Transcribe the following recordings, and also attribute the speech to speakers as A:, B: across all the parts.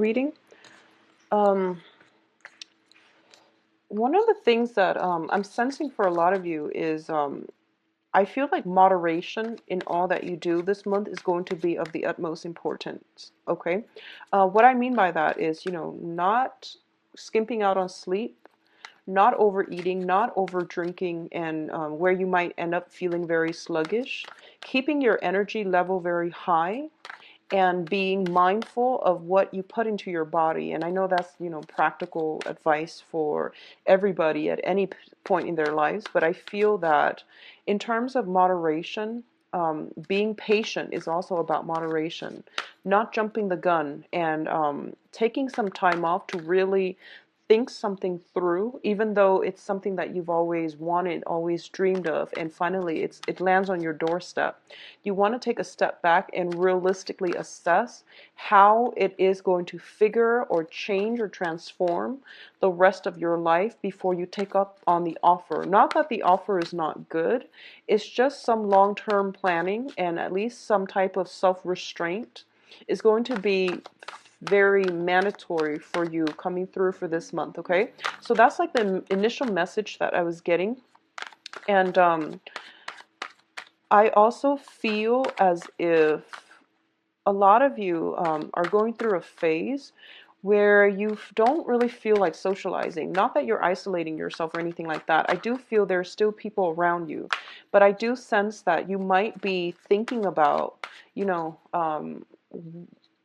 A: reading. Um, One of the things that I'm sensing for a lot of you is I feel like moderation in all that you do this month is going to be of the utmost importance. Okay. What I mean by that is, not skimping out on sleep, not overeating, not over drinking, and where you might end up feeling very sluggish, keeping your energy level very high and being mindful of what you put into your body. And I know that's, practical advice for everybody at any point in their lives, but I feel that in terms of moderation, being patient is also about moderation, not jumping the gun, and taking some time off to really think something through, even though it's something that you've always wanted, always dreamed of, and finally it lands on your doorstep. You want to take a step back and realistically assess how it is going to figure or change or transform the rest of your life before you take up on the offer. Not that the offer is not good, it's just some long-term planning and at least some type of self-restraint is going to be very mandatory for you coming through for this month. Okay, so that's like the initial message that I was getting. And I also feel as if a lot of you are going through a phase where you don't really feel like socializing. Not that you're isolating yourself or anything like that. I do feel there's still people around you, but I do sense that you might be thinking about,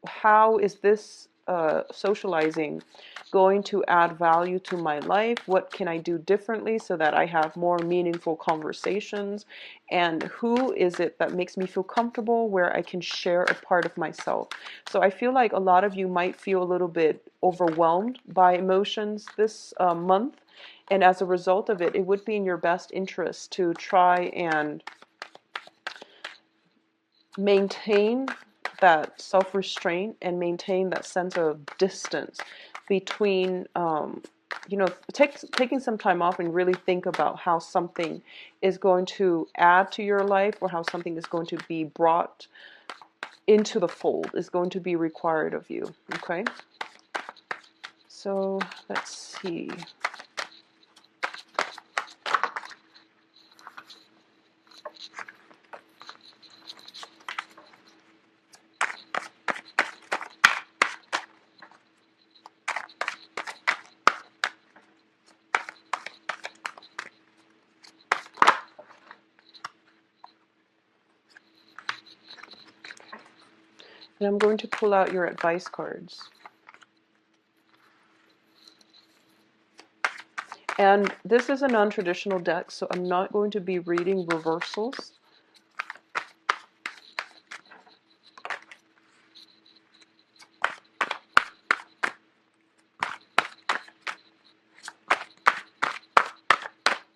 A: how is this socializing going to add value to my life? What can I do differently so that I have more meaningful conversations? And who is it that makes me feel comfortable where I can share a part of myself? So I feel like a lot of you might feel a little bit overwhelmed by emotions this month. And as a result of it, it would be in your best interest to try and maintain that self-restraint and maintain that sense of distance between taking some time off and really think about how something is going to add to your life or how something is going to be brought into the fold, is going to be required of you. Okay, so let's see. And I'm going to pull out your advice cards. And this is a non-traditional deck, so I'm not going to be reading reversals.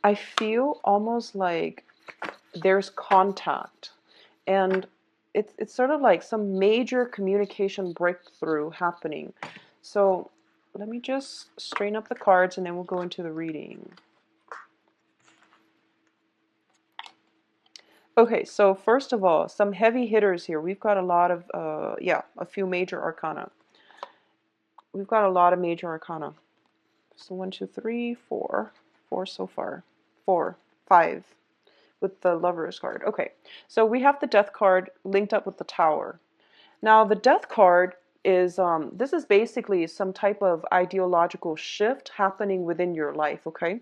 A: I feel almost like there's contact, and it's sort of like some major communication breakthrough happening. So let me just straighten up the cards and then we'll go into the reading. Okay, so first of all, some heavy hitters here. We've got a lot of, a few major arcana. We've got a lot of major arcana. So 1, 2, 3, 4. 4 so far. 4, 5 with the Lover's card. Okay, so we have the Death card linked up with the Tower. Now, the Death card is, this is basically some type of ideological shift happening within your life, okay?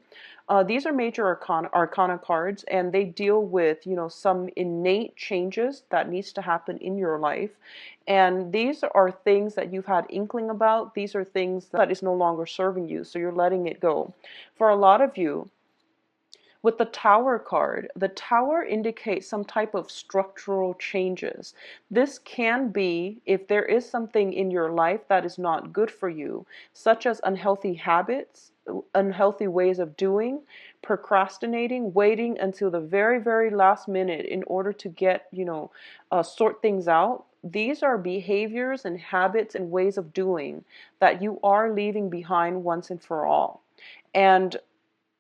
A: These are major arcana cards, and they deal with, some innate changes that needs to happen in your life. And these are things that you've had inkling about. These are things that is no longer serving you, so you're letting it go. For a lot of you, with the Tower card, the Tower indicates some type of structural changes. This can be if there is something in your life that is not good for you, such as unhealthy habits, unhealthy ways of doing, procrastinating, waiting until the very, very last minute in order to get, sort things out. These are behaviors and habits and ways of doing that you are leaving behind once and for all. And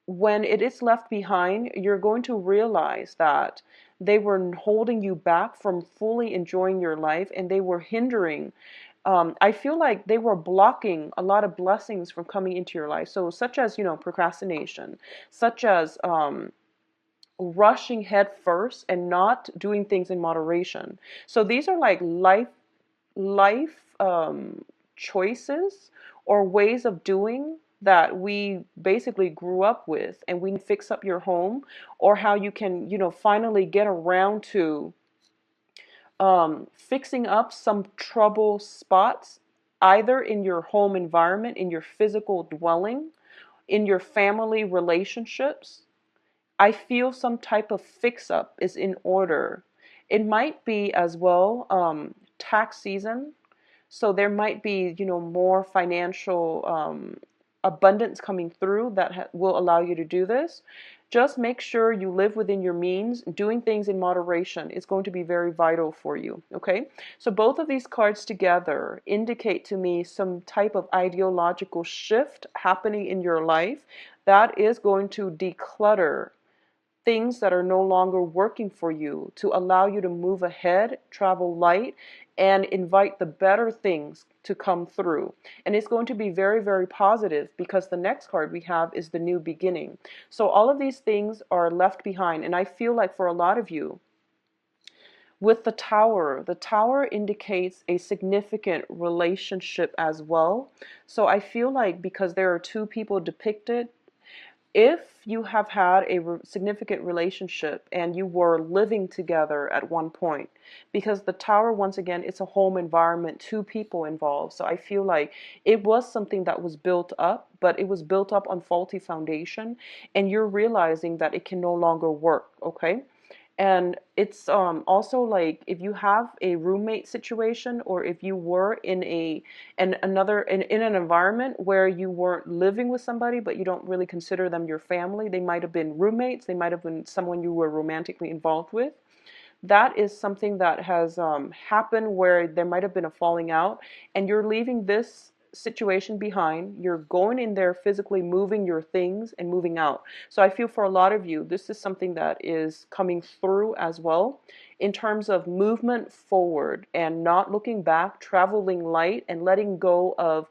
A: when it is left behind, you're going to realize that they were holding you back from fully enjoying your life, and they were hindering I feel like they were blocking a lot of blessings from coming into your life. So, such as, procrastination, such as rushing head first and not doing things in moderation. So, these are like life choices or ways of doing that we basically grew up with, and we fix up your home, or how you can, finally get around to fixing up some trouble spots, either in your home environment, in your physical dwelling, in your family relationships. I feel some type of fix up is in order. It might be as well tax season. So there might be, more financial abundance coming through that will allow you to do this. Just make sure you live within your means. Doing things in moderation is going to be very vital for you. Okay. So both of these cards together indicate to me some type of ideological shift happening in your life that is going to declutter things that are no longer working for you, to allow you to move ahead, travel light, and invite the better things to come through. And it's going to be very, very positive, because the next card we have is the new beginning. So all of these things are left behind. And I feel like for a lot of you, with the tower indicates a significant relationship as well. So I feel like, because there are two people depicted, if you have had a significant relationship and you were living together at one point, because the tower, once again, it's a home environment, two people involved. So I feel like it was something that was built up, but it was built up on faulty foundation, and you're realizing that it can no longer work. Okay. And it's also like, if you have a roommate situation, or if you were in in an environment where you weren't living with somebody, but you don't really consider them your family. They might have been roommates, they might have been someone you were romantically involved with. That is something that has happened, where there might have been a falling out, and you're leaving this situation behind. You're going in there, physically moving your things and moving out. So I feel for a lot of you, this is something that is coming through as well, in terms of movement forward and not looking back, traveling light, and letting go of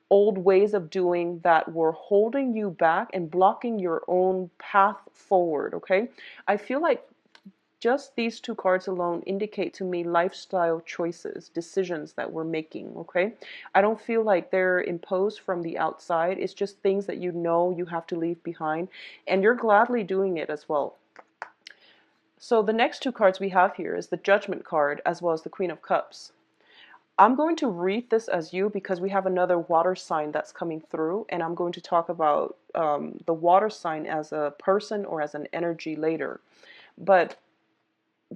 A: old ways of doing that were holding you back and blocking your own path forward. Okay. I feel like just these two cards alone indicate to me lifestyle choices, decisions that we're making. Okay. I don't feel like they're imposed from the outside. It's just things that you have to leave behind, and you're gladly doing it as well. So the next two cards we have here is the Judgment card, as well as the Queen of Cups. I'm going to read this as you, because we have another water sign that's coming through, and I'm going to talk about the water sign as a person or as an energy later. But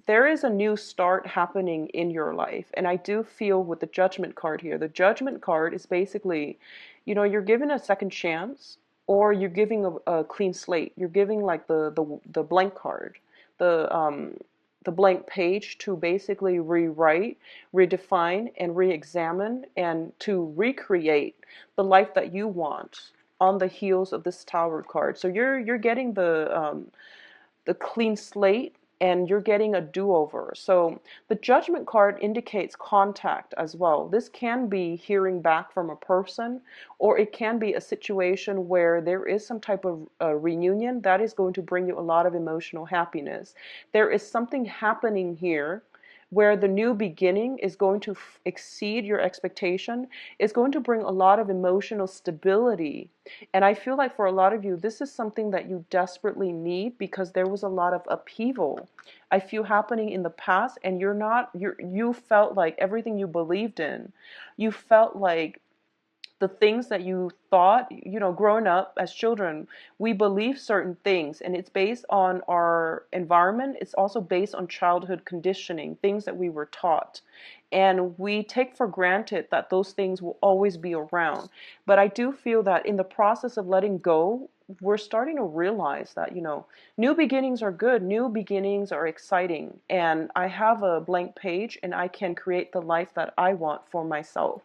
A: there is a new start happening in your life. And I do feel with the Judgment card here, the Judgment card is basically, you're given a second chance, or you're giving a clean slate. You're giving like the blank card, the blank page, to basically rewrite, redefine, and re-examine, and to recreate the life that you want on the heels of this Tower card. So you're getting the clean slate, and you're getting a do-over. So the Judgment card indicates contact as well. This can be hearing back from a person, or it can be a situation where there is some type of reunion that is going to bring you a lot of emotional happiness. There is something happening here where the new beginning is going to exceed your expectation. It's going to bring a lot of emotional stability. And I feel like for a lot of you, this is something that you desperately need, because there was a lot of upheaval I feel happening in the past, and you felt like everything you believed in, you felt like the things that you thought, growing up as children, we believe certain things, and it's based on our environment. It's also based on childhood conditioning, things that we were taught. And we take for granted that those things will always be around. But I do feel that in the process of letting go, we're starting to realize that, new beginnings are good, new beginnings are exciting, and I have a blank page, and I can create the life that I want for myself.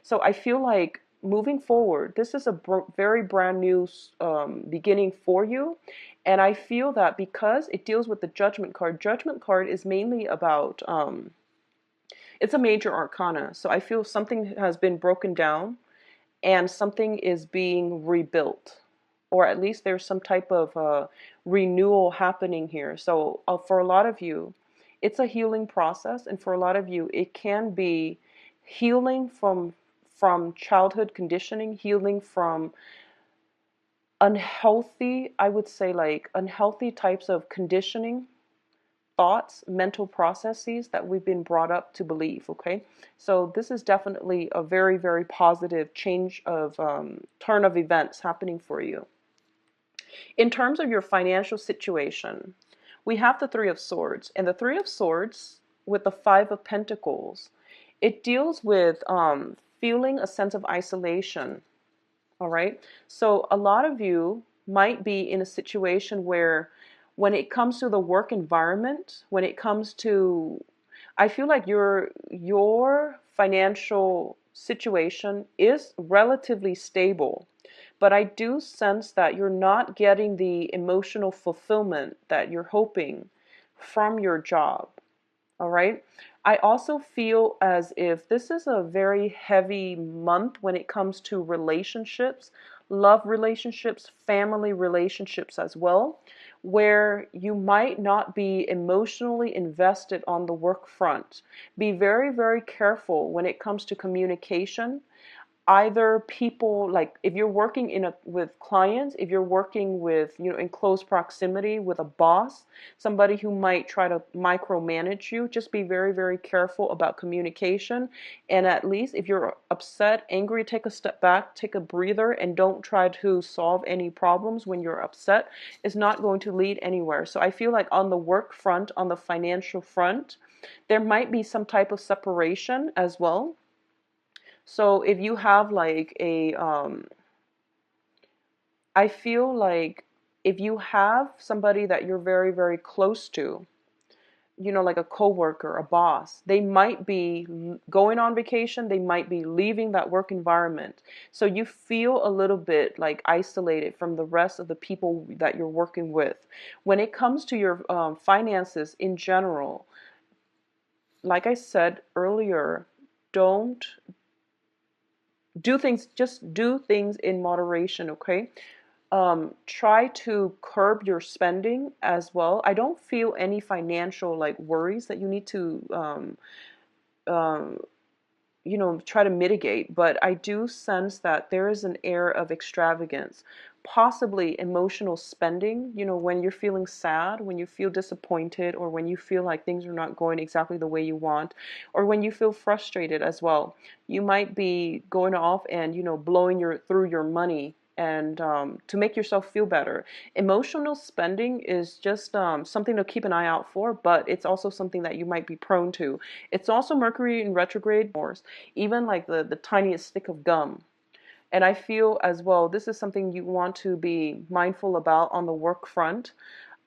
A: So I feel like, moving forward, this is a very brand new beginning for you. And I feel that because it deals with the Judgment card is mainly about, It's a major arcana. So I feel something has been broken down and something is being rebuilt, or at least there's some type of renewal happening here. So for a lot of you, it's a healing process, and for a lot of you, it can be healing from childhood conditioning, healing from unhealthy, I would say, like unhealthy types of conditioning, thoughts, mental processes that we've been brought up to believe. Okay, so this is definitely a very, very positive change of turn of events happening for you. In terms of your financial situation, we have the Three of Swords, and the Three of Swords with the Five of Pentacles, it deals with feeling a sense of isolation. All right, so a lot of you might be in a situation where when it comes to the work environment, when it comes to, I feel like your financial situation is relatively stable, but I do sense that you're not getting the emotional fulfillment that you're hoping from your job. All right. I also feel as if this is a very heavy month when it comes to relationships, love relationships, family relationships as well, where you might not be emotionally invested on the work front. Be very, very careful when it comes to communication. Either people, like if you're working with clients, if you're working with, in close proximity with a boss, somebody who might try to micromanage you, just be very, very careful about communication. And at least if you're upset, angry, take a step back, take a breather, and don't try to solve any problems when you're upset. It's not going to lead anywhere. So I feel like on the work front, on the financial front, there might be some type of separation as well. So if you have like I feel like if you have somebody that you're very, very close to, like a coworker, a boss, they might be going on vacation, they might be leaving that work environment. So you feel a little bit like isolated from the rest of the people that you're working with. When it comes to your finances in general, like I said earlier, don't just do things in moderation, okay? Try to curb your spending as well. I don't feel any financial like worries that you need to um, try to mitigate, but I do sense that there is an air of extravagance, possibly emotional spending, when you're feeling sad, when you feel disappointed, or when you feel like things are not going exactly the way you want, or when you feel frustrated as well. You might be going off and, blowing through your money and to make yourself feel better. Emotional spending is just something to keep an eye out for, but it's also something that you might be prone to. It's also Mercury in retrograde, even like the tiniest stick of gum. And I feel as well, this is something you want to be mindful about on the work front.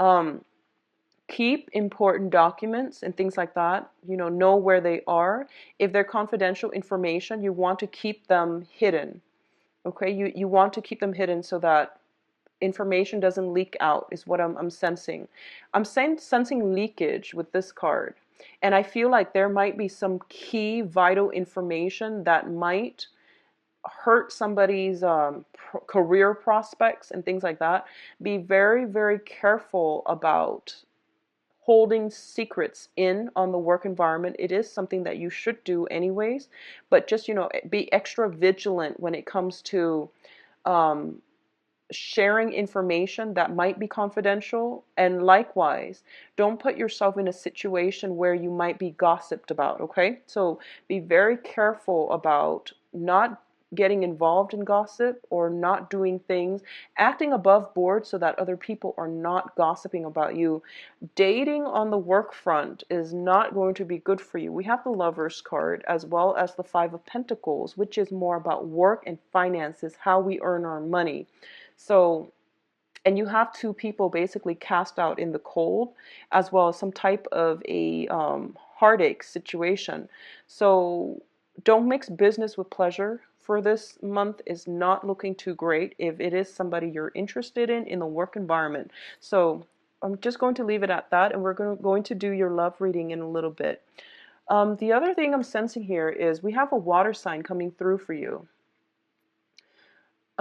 A: Um, Keep important documents and things like that, know where they are. If they're confidential information, you want to keep them hidden. Okay, you want to keep them hidden so that information doesn't leak out, is what I'm sensing. I'm sensing leakage with this card. And I feel like there might be some key vital information that might hurt somebody's career prospects and things like that. Be very, very careful about holding secrets in on the work environment. It is something that you should do anyways, but just, be extra vigilant when it comes to um, sharing information that might be confidential. And likewise, don't put yourself in a situation where you might be gossiped about, okay? So be very careful about not getting involved in gossip or not doing things, acting above board so that other people are not gossiping about you. Dating on the work front is not going to be good for you. We have the Lovers card as well as the Five of Pentacles, which is more about work and finances, how we earn our money. So, and you have two people basically cast out in the cold, as well as some type of a heartache situation. So don't mix business with pleasure. For this month is not looking too great if it is somebody you're interested in the work environment. So I'm just going to leave it at that, and we're going to do your love reading in a little bit. The other thing I'm sensing here is we have a water sign coming through for you.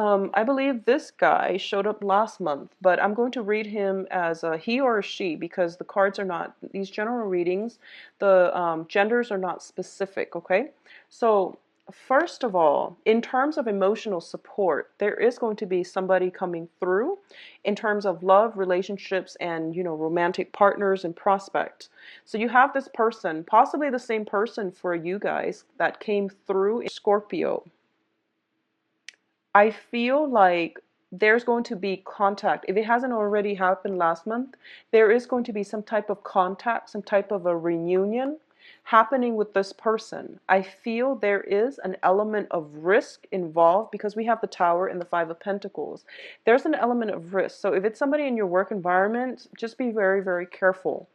A: I believe this guy showed up last month, but I'm going to read him as a he or a she because the cards are not, these general readings, the genders are not specific, okay? So, first of all, in terms of emotional support, there is going to be somebody coming through in terms of love, relationships, and, romantic partners and prospects. So, you have this person, possibly the same person for you guys, that came through in Scorpio. I feel like there's going to be contact. If it hasn't already happened last month, there is going to be some type of contact, some type of a reunion happening with this person. I feel there is an element of risk involved because we have the Tower and the Five of Pentacles. There's an element of risk. So if it's somebody in your work environment, just be very, very careful.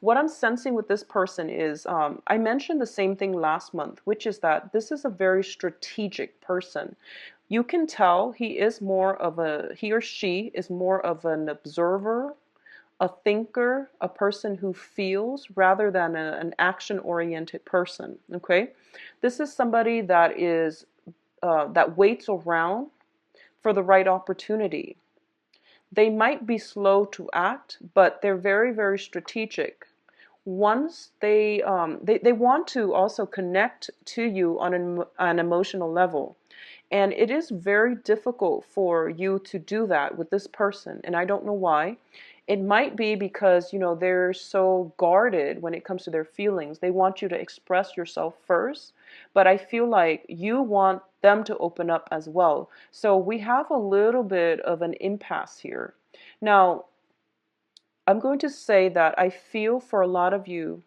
A: What I'm sensing with this person is, I mentioned the same thing last month, which is that this is a very strategic person. You can tell he or she is more of an observer, a thinker, a person who feels rather than an action-oriented person. Okay, this is somebody that waits around for the right opportunity. They might be slow to act, but they're very, very strategic. Once they want to also connect to you on an emotional level. And it is very difficult for you to do that with this person. And I don't know why. It might be because, they're so guarded when it comes to their feelings. They want you to express yourself first. But I feel like you want them to open up as well. So we have a little bit of an impasse here. Now, I'm going to say that I feel for a lot of you,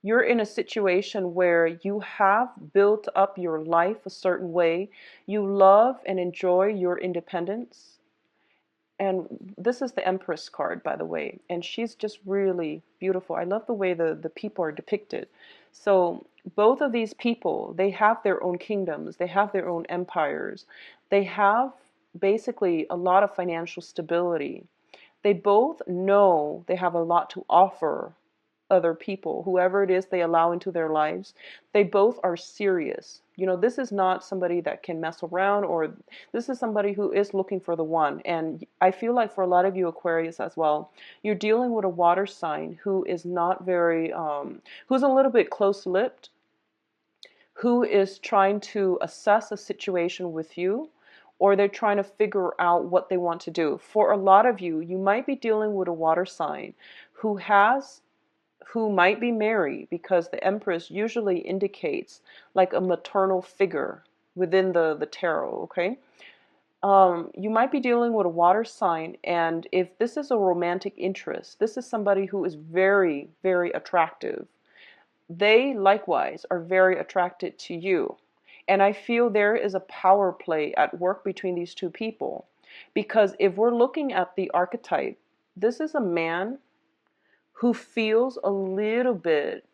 A: you're in a situation where you have built up your life a certain way. You love and enjoy your independence. And this is the Empress card, by the way. And she's just really beautiful. I love the way the people are depicted. So both of these people, they have their own kingdoms. They have their own empires. They have basically a lot of financial stability. They both know they have a lot to offer other people, whoever it is they allow into their lives. They both are serious. This is not somebody that can mess around, or this is somebody who is looking for the one. And I feel like for a lot of you Aquarius as well, you're dealing with a water sign who is not very, who's a little bit close-lipped, who is trying to assess a situation with you, or they're trying to figure out what they want to do. For a lot of you, you might be dealing with a water sign who might be married, because the Empress usually indicates like a maternal figure within the tarot, okay? You might be dealing with a water sign, and if this is a romantic interest, this is somebody who is very, very attractive. They likewise are very attracted to you. And I feel there is a power play at work between these two people. Because if we're looking at the archetype, this is a man who feels a little bit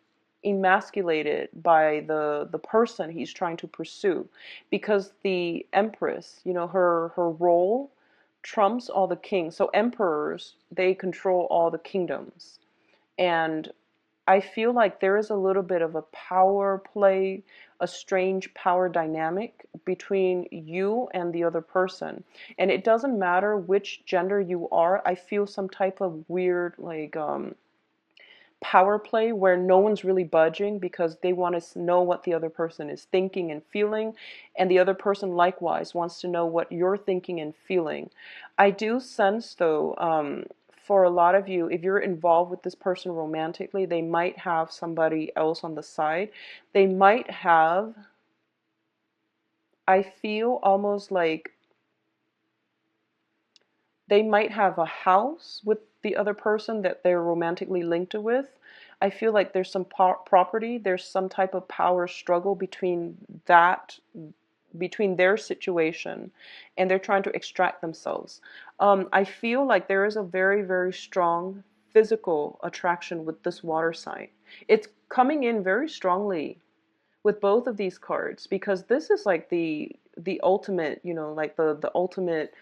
A: emasculated by the person he's trying to pursue, because the Empress, her role trumps all the kings. So emperors, they control all the kingdoms. And I feel like there is a little bit of a power play, a strange power dynamic between you and the other person. And it doesn't matter which gender you are. I feel some type of weird, like, power play where no one's really budging because they want to know what the other person is thinking and feeling, and the other person likewise wants to know what you're thinking and feeling. I do sense though, for a lot of you, if you're involved with this person romantically, they might have somebody else on the side. They might have, I feel almost like they might have a house with the other person that they're romantically linked with. I feel like there's some property, there's some type of power struggle between their situation, and they're trying to extract themselves. I feel like there is a very, very strong physical attraction with this water sign. It's coming in very strongly with both of these cards, because this is like the ultimate, like the ultimate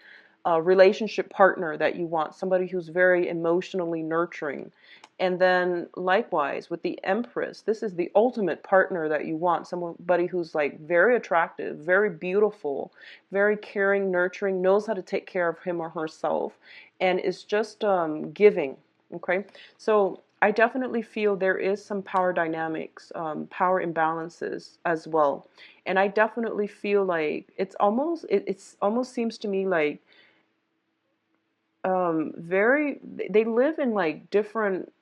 A: relationship partner that you want, somebody who's very emotionally nurturing. And then likewise with the Empress, this is the ultimate partner that you want, somebody who's like very attractive, very beautiful, very caring, nurturing, knows how to take care of him or herself, and is just giving. Okay, so I definitely feel there is some power dynamics, power imbalances as well, and I definitely feel like it's almost seems to me like very they live in like different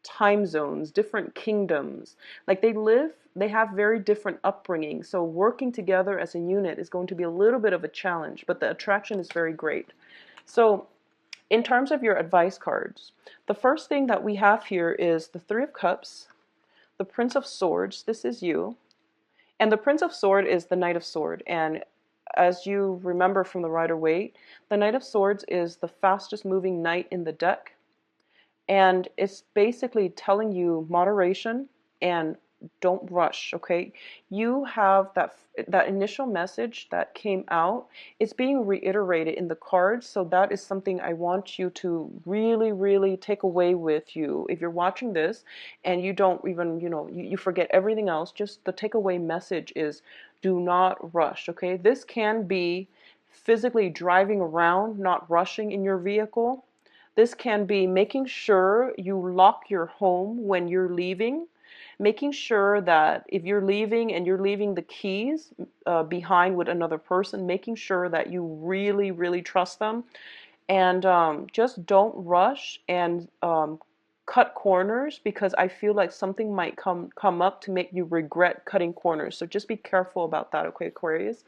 A: time zones, different kingdoms. Like they have very different upbringing. So working together as a unit is going to be a little bit of a challenge, but the attraction is very great. So in terms of your advice cards, the first thing that we have here is the Three of Cups, the Prince of Swords, this is you, and the Prince of Swords is the Knight of Swords. And as you remember from the Rider-Waite, the Knight of Swords is the fastest moving knight in the deck. And it's basically telling you moderation and don't rush, okay? You have that initial message that came out. It's being reiterated in the cards, so that is something I want you to really, really take away with you. If you're watching this and you don't even, you forget everything else, just the takeaway message is do not rush, okay? This can be physically driving around, not rushing in your vehicle. This can be making sure you lock your home when you're leaving, making sure that if you're leaving and you're leaving the keys behind with another person, making sure that you really, really trust them, and just don't rush and cut corners, because I feel like something might come up to make you regret cutting corners. So just be careful about that, okay, Aquarius?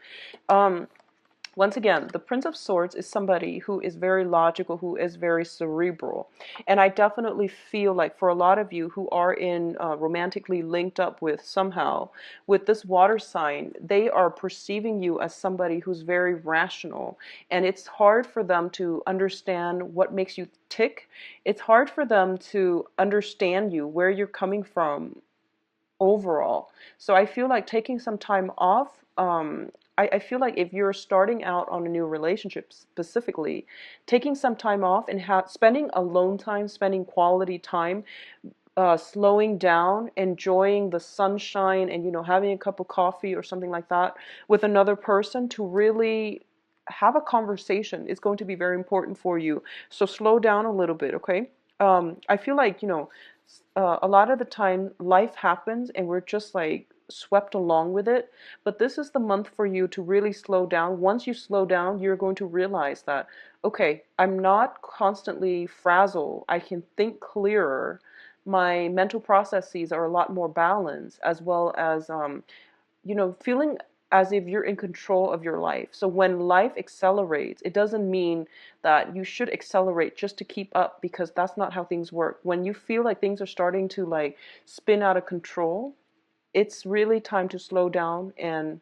A: Once again, the Prince of Swords is somebody who is very logical, who is very cerebral. And I definitely feel like for a lot of you who are in romantically linked up with somehow, with this water sign, they are perceiving you as somebody who's very rational. And it's hard for them to understand what makes you tick. It's hard for them to understand you, where you're coming from overall. So I feel like taking some time off, I feel like if you're starting out on a new relationship specifically, taking some time off and spending alone time, spending quality time, slowing down, enjoying the sunshine, and having a cup of coffee or something like that with another person to really have a conversation is going to be very important for you. So slow down a little bit, okay? I feel like a lot of the time life happens and we're just like swept along with it, but this is the month for you to really slow down. Once you slow down, you're going to realize that, okay, I'm not constantly frazzled. I can think clearer. My mental processes are a lot more balanced, as well as feeling as if you're in control of your life. So when life accelerates, it doesn't mean that you should accelerate just to keep up, because that's not how things work. When you feel like things are starting to like spin out of control, it's really time to slow down and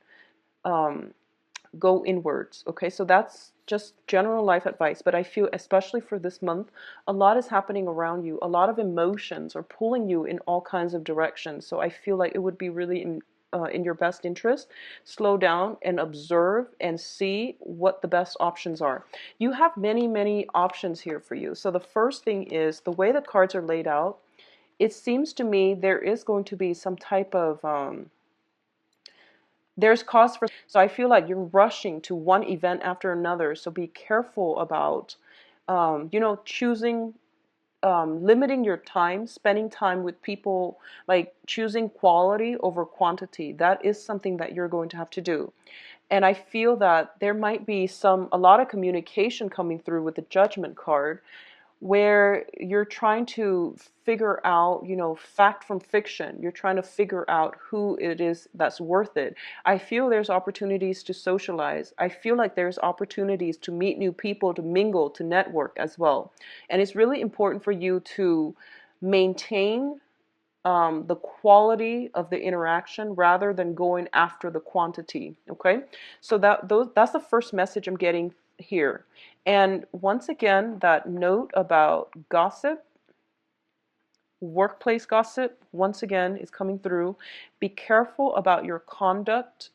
A: go inwards. Okay, so that's just general life advice, but I feel especially for this month, a lot is happening around you. A lot of emotions are pulling you in all kinds of directions. So I feel like it would be really in your best interest, slow down and observe and see what the best options are. You have many, many options here for you. So the first thing is the way the cards are laid out. It seems to me there is going to be some type of there's cause for, so I feel like you're rushing to one event after another. So be careful about choosing, limiting your time, spending time with people, like choosing quality over quantity. That is something that you're going to have to do. And I feel that there might be a lot of communication coming through with the Judgment card, where you're trying to figure out, fact from fiction. You're trying to figure out who it is that's worth it. I feel there's opportunities to socialize. I feel like there's opportunities to meet new people, to mingle, to network as well. And it's really important for you to maintain the quality of the interaction rather than going after the quantity. Okay, so that's the first message I'm getting here. And once again, that note about gossip, workplace gossip, once again is coming through. Be careful about your conduct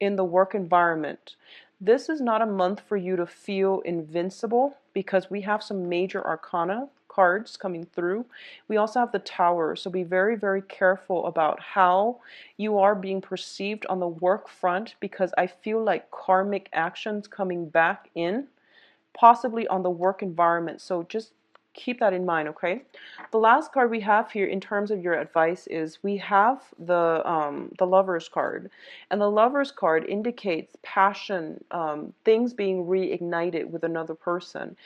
A: in the work environment. This is not a month for you to feel invincible because we have some major arcana cards coming through. We also have the Tower, so be very, very careful about how you are being perceived on the work front, because I feel like karmic actions coming back in, possibly on the work environment. So just keep that in mind, okay? The last card we have here in terms of your advice is we have the Lovers card, and the Lovers card indicates passion, things being reignited with another person.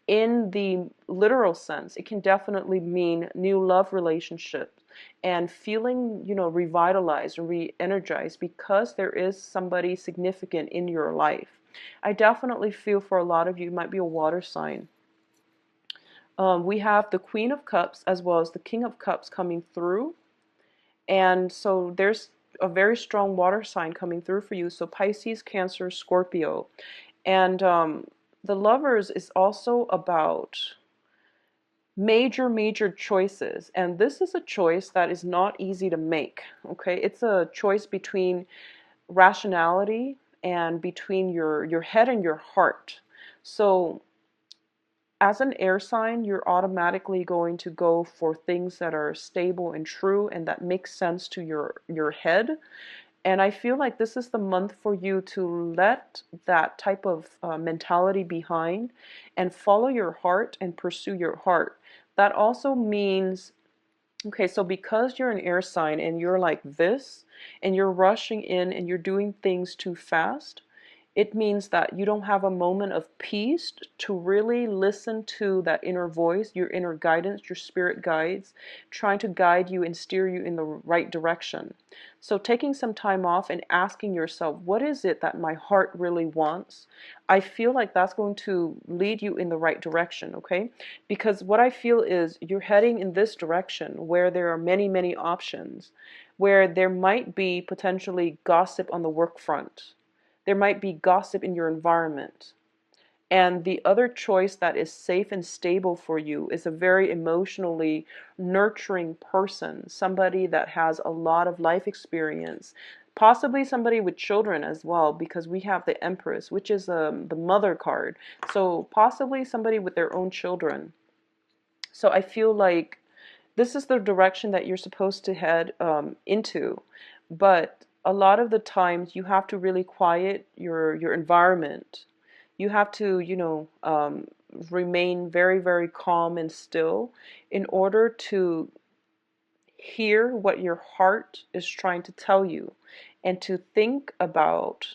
A: In the literal sense, it can definitely mean new love relationships and feeling, revitalized and re-energized because there is somebody significant in your life. I definitely feel for a lot of you, it might be a water sign. We have the Queen of Cups as well as the King of Cups coming through. And so there's a very strong water sign coming through for you. So Pisces, Cancer, Scorpio. And the Lovers is also about major, major choices. And this is a choice that is not easy to make. Okay, it's a choice between rationality and between your head and your heart. So as an air sign, you're automatically going to go for things that are stable and true and that make sense to your head. And I feel like this is the month for you to let that type of mentality behind and follow your heart and pursue your heart. That also means, okay, so because you're an air sign and you're like this, and you're rushing in and you're doing things too fast, it means that you don't have a moment of peace to really listen to that inner voice, your inner guidance, your spirit guides, trying to guide you and steer you in the right direction. So taking some time off and asking yourself, what is it that my heart really wants? I feel like that's going to lead you in the right direction, okay? Because what I feel is you're heading in this direction where there are many, many options, where there might be potentially gossip on the work front. There might be gossip in your environment. And the other choice that is safe and stable for you is a very emotionally nurturing person, somebody that has a lot of life experience, possibly somebody with children as well, because we have the Empress, which is the mother card. So possibly somebody with their own children. So I feel like this is the direction that you're supposed to head into. But a lot of the times you have to really quiet your environment. You have to, remain very, very calm and still in order to hear what your heart is trying to tell you, and to think about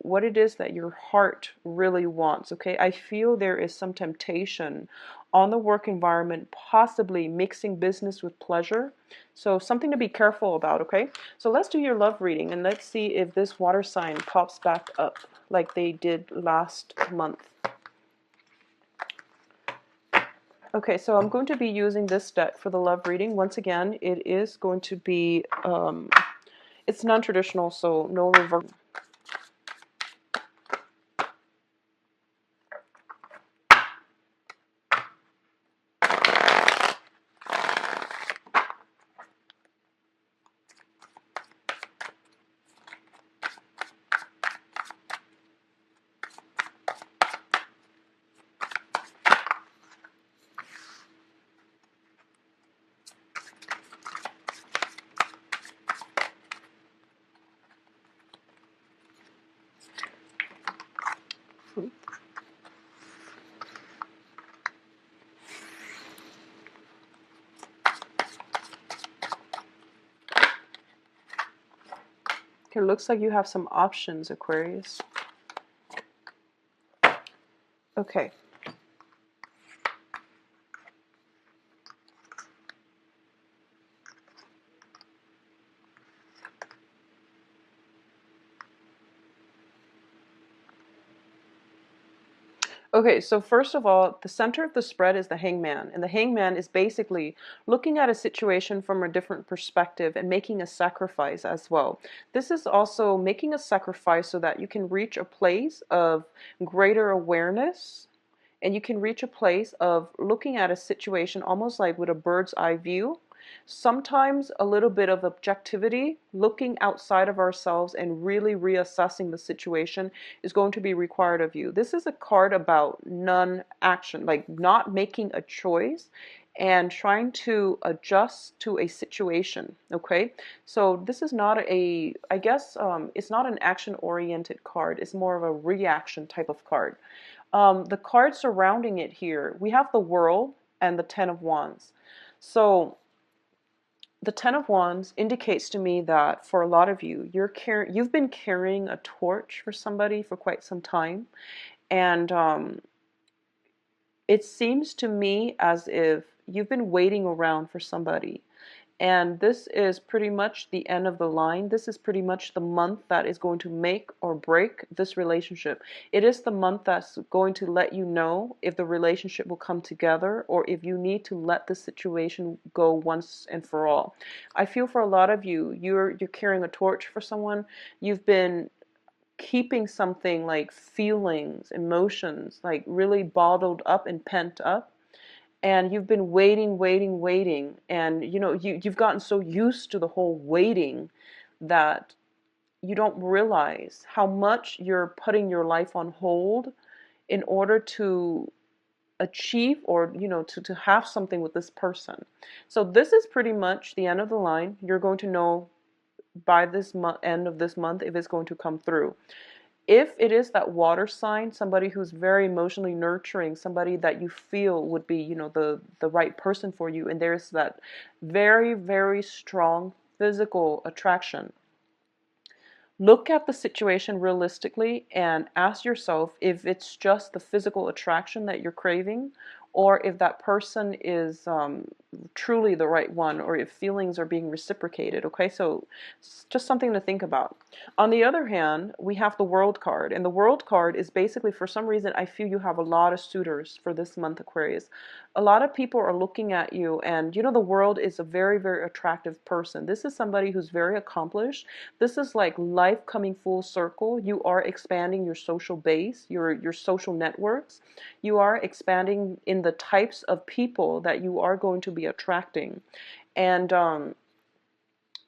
A: what it is that your heart really wants, okay? I feel there is some temptation on the work environment, possibly mixing business with pleasure. So something to be careful about, okay? So let's do your love reading and let's see if this water sign pops back up like they did last month. Okay, so I'm going to be using this deck for the love reading. Once again, it is going to be, it's non-traditional, so no reverse. Okay, looks like you have some options, Aquarius. Okay. Okay, so first of all, the center of the spread is the hangman. And the hangman is basically looking at a situation from a different perspective and making a sacrifice as well. This is also making a sacrifice so that you can reach a place of greater awareness, and you can reach a place of looking at a situation almost like with a bird's eye view. Sometimes a little bit of objectivity, looking outside of ourselves and really reassessing the situation is going to be required of you. This is a card about non-action, like not making a choice and trying to adjust to a situation. Okay, so this is not a, I guess, it's not an action-oriented card. It's more of a reaction type of card. The cards surrounding it here, we have the World and the Ten of Wands. So the Ten of Wands indicates to me that for a lot of you, you've been carrying a torch for somebody for quite some time, and it seems to me as if you've been waiting around for somebody. And this is pretty much the end of the line. This is pretty much the month that is going to make or break this relationship. It is the month that's going to let you know if the relationship will come together or if you need to let the situation go once and for all. I feel for a lot of you, you're carrying a torch for someone. You've been keeping something like feelings, emotions, like really bottled up and pent up, and you've been waiting, and you've gotten so used to the whole waiting that you don't realize how much you're putting your life on hold in order to achieve or to have something with this person. So this is pretty much the end of the line. You're going to know by this end of this month if it's going to come through. If it is that water sign, somebody who's very emotionally nurturing, somebody that you feel would be, the right person for you, and there's that very, very strong physical attraction, look at the situation realistically and ask yourself if it's just the physical attraction that you're craving, or if that person is truly the right one, or if feelings are being reciprocated. Okay, so it's just something to think about. On the other hand, we have the World card, and the World card is basically, for some reason, I feel you have a lot of suitors for this month, Aquarius. A lot of people are looking at you, and the World is a very, very attractive person. This is somebody who's very accomplished. This is like life coming full circle. You are expanding your social base, your social networks. You are expanding in the types of people that you are going to be attracting. And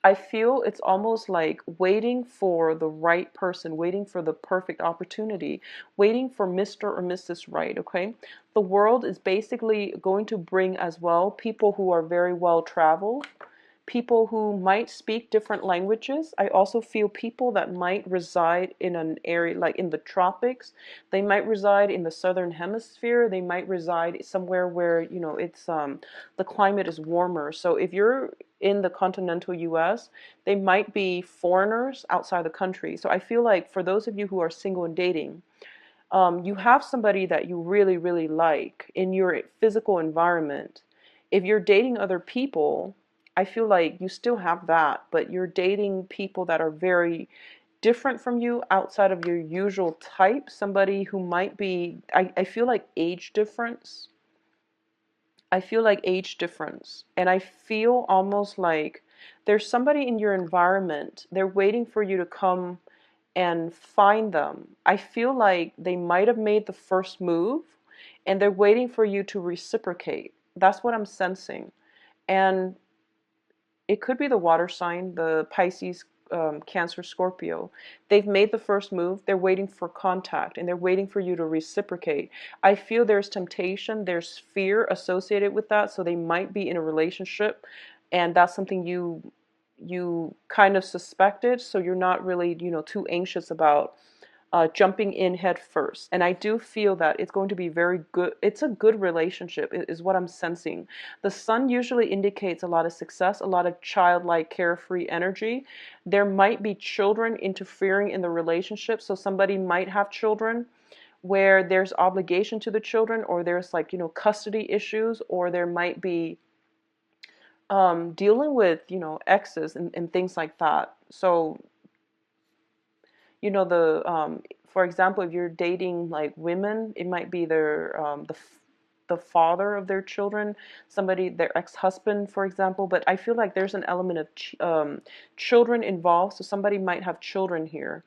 A: I feel it's almost like waiting for the right person, waiting for the perfect opportunity, waiting for Mr. or Mrs. Right, okay? The World is basically going to bring as well people who are very well traveled, people who might speak different languages. I also feel people that might reside in an area like in the tropics. They might reside in the southern hemisphere. They might reside somewhere where it's the climate is warmer. So if you're in the continental US, they might be foreigners outside the country. So I feel like for those of you who are single and dating, you have somebody that you really, really like in your physical environment. If you're dating other people, I feel like you still have that, but you're dating people that are very different from you, outside of your usual type. Somebody who might be, I feel like age difference. I feel like age difference. And I feel almost like there's somebody in your environment, they're waiting for you to come and find them. I feel like they might have made the first move and they're waiting for you to reciprocate. That's what I'm sensing. And it could be the water sign, the Pisces, Cancer, Scorpio. They've made the first move. They're waiting for contact and they're waiting for you to reciprocate. I feel there's temptation, there's fear associated with that. So they might be in a relationship and that's something you kind of suspected. So you're not really, too anxious about jumping in head first. And I do feel that it's going to be very good. It's a good relationship is what I'm sensing. The sun usually indicates a lot of success, a lot of childlike, carefree energy. There might be children interfering in the relationship. So somebody might have children where there's obligation to the children, or there's like, custody issues, or there might be dealing with, exes and things like that. So for example, if you're dating like women, it might be the father of their children, somebody, their ex-husband, for example. But I feel like there's an element of children involved, so somebody might have children here.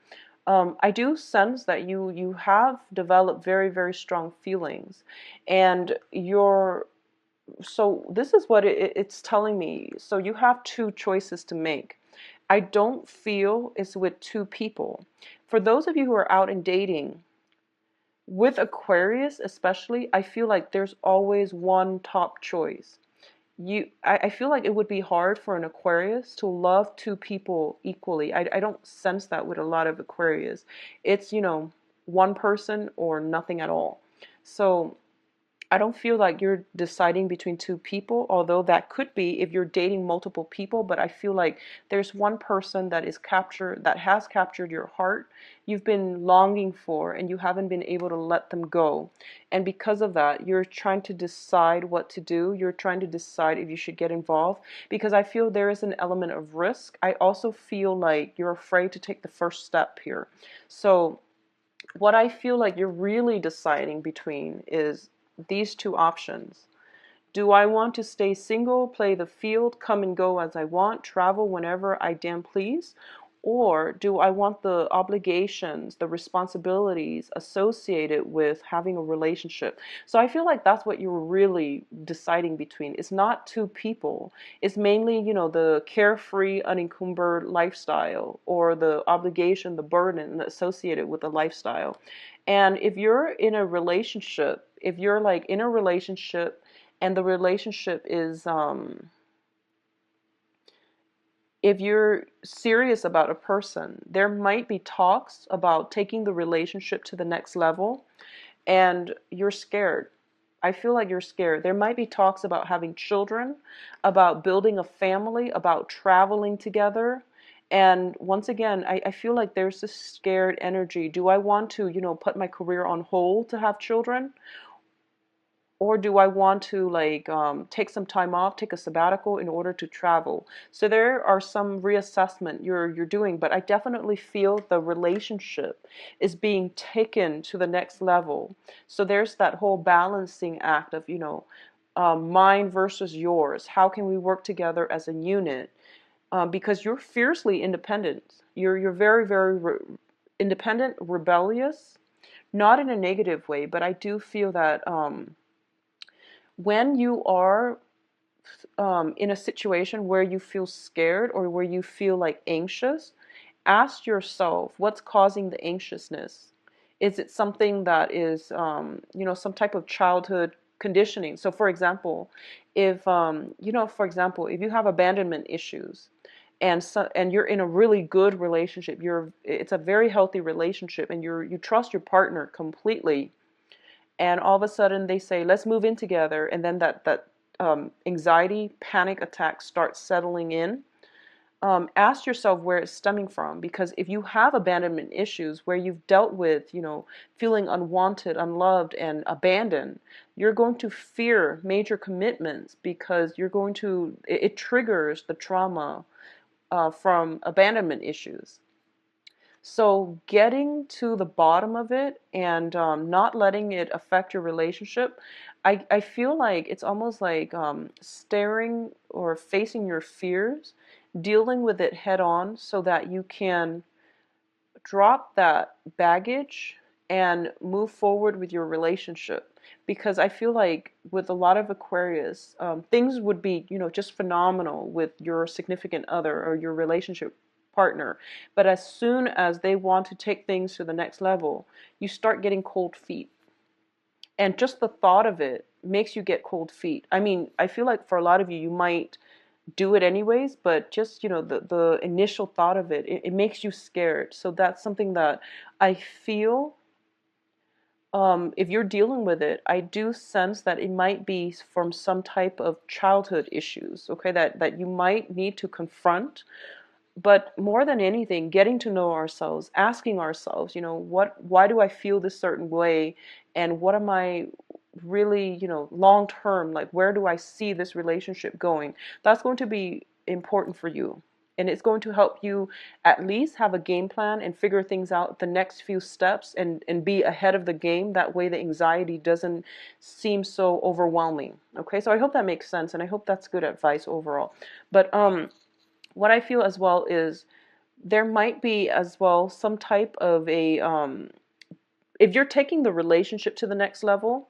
A: I do sense that you have developed very, very strong feelings, and So this is what it's telling me. So you have two choices to make. I don't feel it's with two people. For those of you who are out and dating, with Aquarius especially, I feel like there's always one top choice. I feel like it would be hard for an Aquarius to love two people equally. I don't sense that with a lot of Aquarius. It's, one person or nothing at all. So I don't feel like you're deciding between two people, although that could be if you're dating multiple people, but I feel like there's one person that has captured your heart, you've been longing for, and you haven't been able to let them go. And because of that, you're trying to decide what to do. You're trying to decide if you should get involved, because I feel there is an element of risk. I also feel like you're afraid to take the first step here. So what I feel like you're really deciding between is these two options. Do I want to stay single, play the field, come and go as I want, travel whenever I damn please? Or do I want the obligations, the responsibilities associated with having a relationship? So I feel like that's what you're really deciding between. It's not two people. It's mainly, the carefree, unencumbered lifestyle or the obligation, the burden associated with the lifestyle. And if you're in a relationship, if you're like in a relationship and the relationship is if you're serious about a person, there might be talks about taking the relationship to the next level, and you're scared. I feel like you're scared. There might be talks about having children, about building a family, about traveling together. And once again, I feel like there's this scared energy. Do I want to, put my career on hold to have children? Or do I want to like take some time off, take a sabbatical in order to travel? So there are some reassessment you're doing, but I definitely feel the relationship is being taken to the next level. So there's that whole balancing act of, mine versus yours. How can we work together as a unit? Because you're fiercely independent. You're very, very independent, rebellious, not in a negative way, but I do feel that when you are in a situation where you feel scared or where you feel like anxious, ask yourself what's causing the anxiousness. Is it something that is, some type of childhood conditioning? So, for example, if you have abandonment issues, and you're in a really good relationship, it's a very healthy relationship, and you trust your partner completely, and all of a sudden they say, let's move in together, and then that anxiety panic attack starts settling in. Ask yourself where it's stemming from, because if you have abandonment issues where you've dealt with feeling unwanted, unloved, and abandoned, you're going to fear major commitments, because it triggers the trauma from abandonment issues. So getting to the bottom of it and not letting it affect your relationship, I feel like it's almost like staring or facing your fears, dealing with it head on so that you can drop that baggage and move forward with your relationship. Because I feel like with a lot of Aquarius, things would be, just phenomenal with your significant other or your relationship partner. But as soon as they want to take things to the next level, you start getting cold feet. And just the thought of it makes you get cold feet. I mean, I feel like for a lot of you, you might do it anyways, but just, the initial thought of it makes you scared. So that's something that I feel, if you're dealing with it, I do sense that it might be from some type of childhood issues, okay, that you might need to confront. But more than anything, getting to know ourselves, asking ourselves, why do I feel this certain way? And what am I really, long term, like where do I see this relationship going? That's going to be important for you. And it's going to help you at least have a game plan and figure things out the next few steps, and be ahead of the game. That way the anxiety doesn't seem so overwhelming. Okay, so I hope that makes sense, and I hope that's good advice overall. But what I feel as well is there might be as well some type of a, if you're taking the relationship to the next level,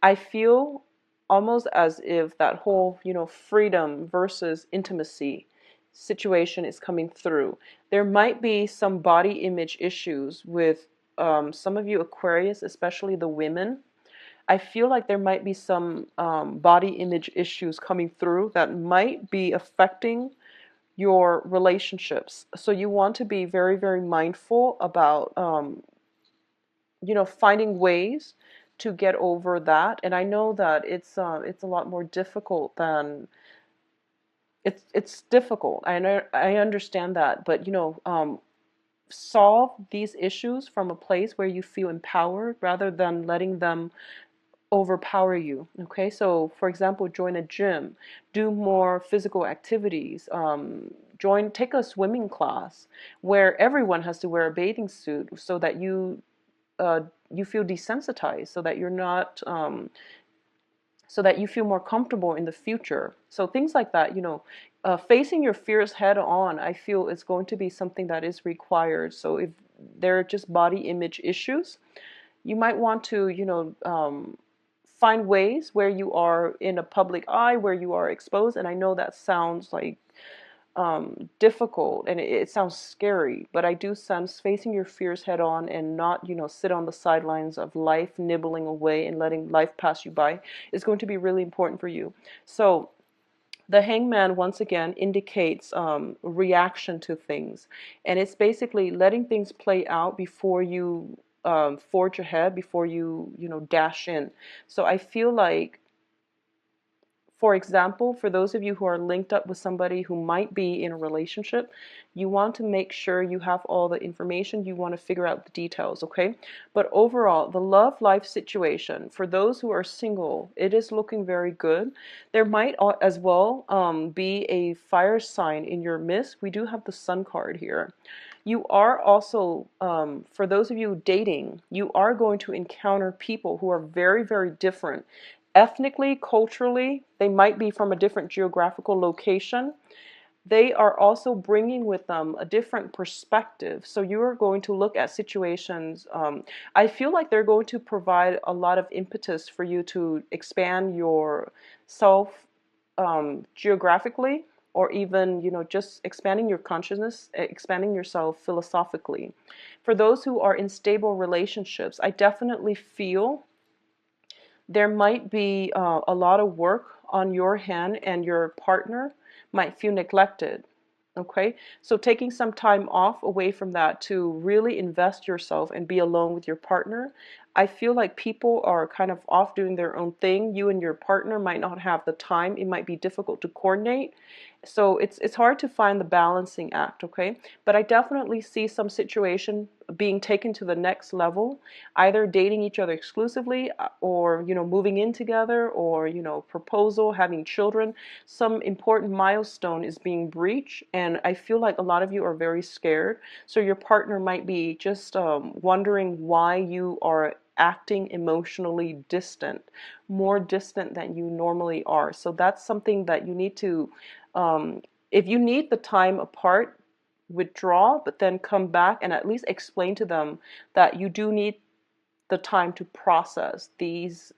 A: I feel almost as if that whole, freedom versus intimacy situation is coming through. There might be some body image issues with some of you Aquarius, especially the women. I feel like there might be some body image issues coming through that might be affecting your relationships. So you want to be very, very mindful about, finding ways to get over that. And I know that it's a lot more difficult than it's difficult. I understand that, but solve these issues from a place where you feel empowered rather than letting them overpower you. Okay, so for example, join a gym, do more physical activities, take a swimming class where everyone has to wear a bathing suit so that you feel desensitized, so that you're not so that you feel more comfortable in the future. So things like that, facing your fears head on, I feel is going to be something that is required. So if there are just body image issues, you might want to, find ways where you are in a public eye, where you are exposed. And I know that sounds like difficult and it sounds scary, but I do sense facing your fears head on and not, sit on the sidelines of life, nibbling away and letting life pass you by is going to be really important for you. So the hangman, once again, indicates reaction to things. And it's basically letting things play out before you forge ahead, before you, dash in. So I feel like, for example, for those of you who are linked up with somebody who might be in a relationship, you want to make sure you have all the information. You want to figure out the details, okay? But overall, the love life situation, for those who are single, it is looking very good. There might as well be a fire sign in your midst. We do have the Sun card here. You are also, for those of you dating, you are going to encounter people who are very, very different. Ethnically, culturally, they might be from a different geographical location. They are also bringing with them a different perspective. So you are going to look at situations. I feel like they're going to provide a lot of impetus for you to expand your self geographically, or even, just expanding your consciousness, expanding yourself philosophically. For those who are in stable relationships, I definitely feel there might be a lot of work on your hand and your partner might feel neglected. Okay, so taking some time off away from that to really invest yourself and be alone with your partner. I feel like people are kind of off doing their own thing. You and your partner might not have the time. It might be difficult to coordinate. So it's hard to find the balancing act, okay? But I definitely see some situation being taken to the next level, either dating each other exclusively or, moving in together, or, proposal, having children. Some important milestone is being breached, and I feel like a lot of you are very scared. So your partner might be just wondering why you are acting emotionally distant, more distant than you normally are. So that's something that you need to, if you need the time apart, withdraw, but then come back and at least explain to them that you do need the time to process these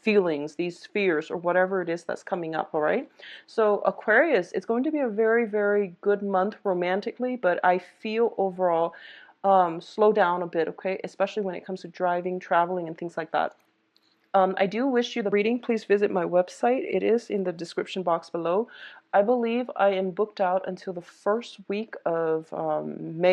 A: feelings, these fears, or whatever it is that's coming up, all right? So Aquarius, it's going to be a very, very good month romantically, but I feel overall slow down a bit, okay? Especially when it comes to driving, traveling, and things like that. I do wish you the reading. Please visit my website. It is in the description box below. I believe I am booked out until the first week of May.